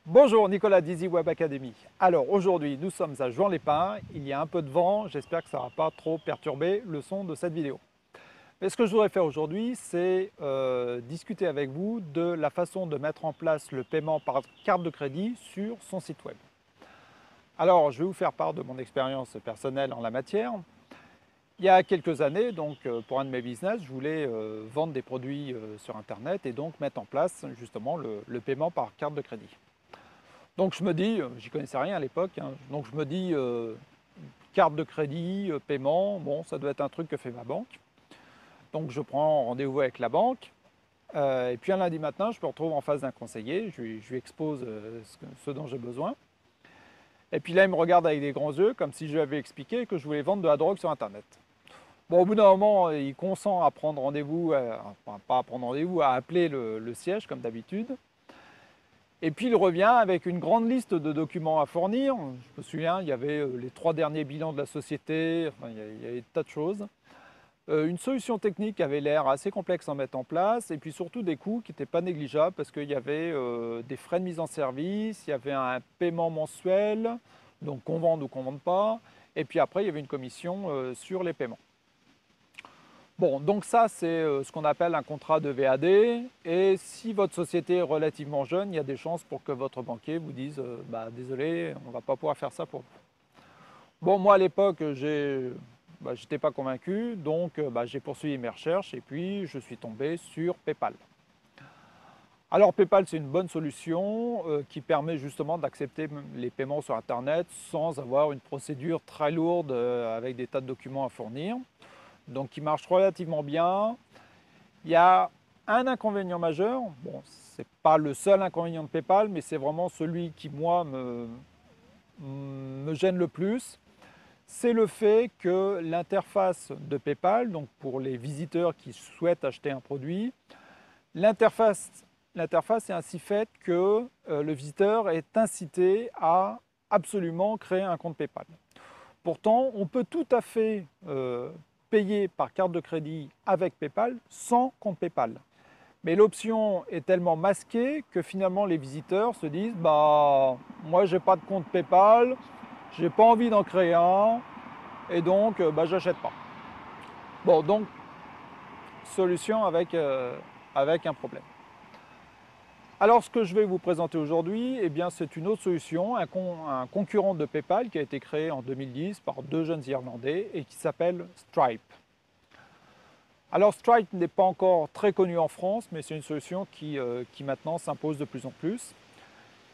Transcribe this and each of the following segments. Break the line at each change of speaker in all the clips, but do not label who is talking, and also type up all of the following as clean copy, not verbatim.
Bonjour, Nicolas d'Easy Web Academy. Alors aujourd'hui, nous sommes à Juan-les-Pins. Il y a un peu de vent, j'espère que ça ne va pas trop perturber le son de cette vidéo. Mais ce que je voudrais faire aujourd'hui, c'est discuter avec vous de la façon de mettre en place le paiement par carte de crédit sur son site web. Alors, je vais vous faire part de mon expérience personnelle en la matière. Il y a quelques années, donc pour un de mes business, je voulais vendre des produits sur Internet et donc mettre en place justement le paiement par carte de crédit. Donc je me dis, j'y connaissais rien à l'époque, hein, donc je me dis carte de crédit, paiement, bon ça doit être un truc que fait ma banque. Donc je prends rendez-vous avec la banque et puis un lundi matin je me retrouve en face d'un conseiller, je lui expose ce dont j'ai besoin. Et puis là il me regarde avec des grands yeux comme si je lui avais expliqué que je voulais vendre de la drogue sur Internet. Bon au bout d'un moment il consent à prendre rendez-vous, enfin pas à prendre rendez-vous, à appeler le siège comme d'habitude. Et puis il revient avec une grande liste de documents à fournir. Je me souviens, il y avait les 3 derniers bilans de la société, enfin, il y avait des tas de choses. Une solution technique qui avait l'air assez complexe à mettre en place, et puis surtout des coûts qui n'étaient pas négligeables, parce qu'il y avait des frais de mise en service, il y avait un paiement mensuel, donc qu'on vende ou qu'on ne vende pas, et puis après il y avait une commission sur les paiements. Bon, donc ça, c'est ce qu'on appelle un contrat de VAD. Et si votre société est relativement jeune, il y a des chances pour que votre banquier vous dise bah, désolé, on ne va pas pouvoir faire ça pour vous. Bon, moi à l'époque, j'étais pas convaincu, donc j'ai poursuivi mes recherches et puis je suis tombé sur PayPal. Alors PayPal, c'est une bonne solution qui permet justement d'accepter les paiements sur Internet sans avoir une procédure très lourde avec des tas de documents à fournir. Donc qui marche relativement bien. Il y a un inconvénient majeur, bon, ce n'est pas le seul inconvénient de PayPal, mais c'est vraiment celui qui, moi, me gêne le plus. C'est le fait que l'interface de PayPal, donc pour les visiteurs qui souhaitent acheter un produit, l'interface est ainsi faite que le visiteur est incité à absolument créer un compte PayPal. Pourtant, on peut tout à fait payer par carte de crédit avec PayPal sans compte PayPal. Mais l'option est tellement masquée que finalement les visiteurs se disent bah moi j'ai pas de compte PayPal, j'ai pas envie d'en créer un et donc j'achète pas. Bon donc solution avec un problème. Alors ce que je vais vous présenter aujourd'hui, eh bien c'est une autre solution, un concurrent de PayPal qui a été créé en 2010 par 2 jeunes Irlandais et qui s'appelle Stripe. Alors Stripe n'est pas encore très connu en France, mais c'est une solution qui maintenant s'impose de plus en plus.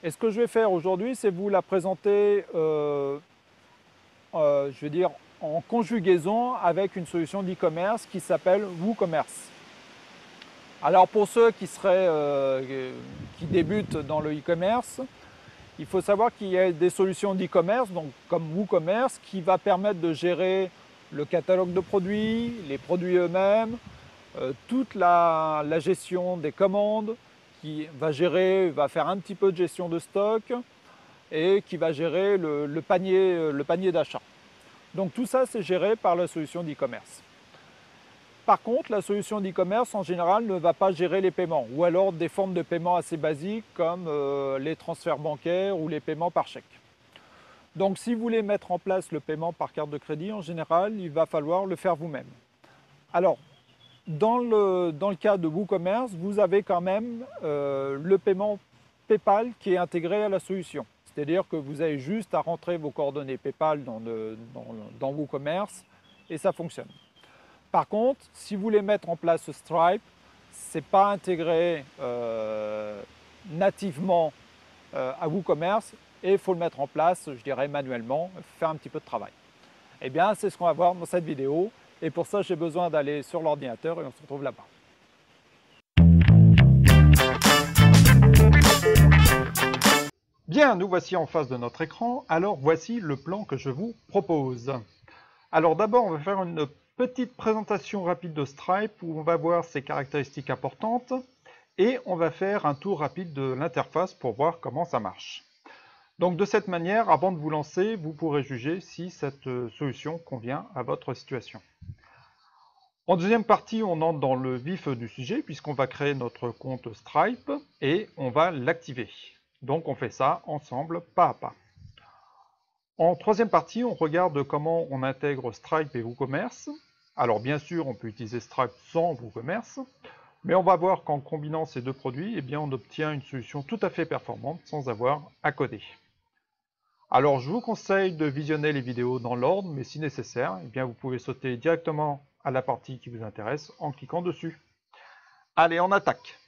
Et ce que je vais faire aujourd'hui, c'est vous la présenter, je veux dire, en conjugaison avec une solution d'e-commerce qui s'appelle WooCommerce. Alors pour ceux qui débutent dans le e-commerce, il faut savoir qu'il y a des solutions d'e-commerce, donc comme WooCommerce, qui va permettre de gérer le catalogue de produits, les produits eux-mêmes, toute la gestion des commandes, qui va faire un petit peu de gestion de stock et qui va gérer le panier d'achat. Donc tout ça, c'est géré par la solution d'e-commerce. Par contre, la solution d'e-commerce, en général, ne va pas gérer les paiements, ou alors des formes de paiement assez basiques comme les transferts bancaires ou les paiements par chèque. Donc si vous voulez mettre en place le paiement par carte de crédit, en général, il va falloir le faire vous-même. Alors, dans le cas de WooCommerce, vous avez quand même le paiement PayPal qui est intégré à la solution. C'est-à-dire que vous avez juste à rentrer vos coordonnées PayPal dans WooCommerce et ça fonctionne. Par contre, si vous voulez mettre en place Stripe, ce n'est pas intégré nativement à WooCommerce et il faut le mettre en place, je dirais, manuellement, faire un petit peu de travail. Eh bien, c'est ce qu'on va voir dans cette vidéo. Et pour ça, j'ai besoin d'aller sur l'ordinateur et on se retrouve là-bas. Bien, nous voici en face de notre écran. Alors, voici le plan que je vous propose. Alors d'abord, on va faire une petite présentation rapide de Stripe où on va voir ses caractéristiques importantes et on va faire un tour rapide de l'interface pour voir comment ça marche. Donc de cette manière, avant de vous lancer, vous pourrez juger si cette solution convient à votre situation. En deuxième partie, on entre dans le vif du sujet puisqu'on va créer notre compte Stripe et on va l'activer. Donc on fait ça ensemble, pas à pas. En troisième partie, on regarde comment on intègre Stripe et WooCommerce. Alors bien sûr, on peut utiliser Stripe sans WooCommerce, mais on va voir qu'en combinant ces deux produits, eh bien, on obtient une solution tout à fait performante sans avoir à coder. Alors je vous conseille de visionner les vidéos dans l'ordre, mais si nécessaire, eh bien, vous pouvez sauter directement à la partie qui vous intéresse en cliquant dessus. Allez, on attaque!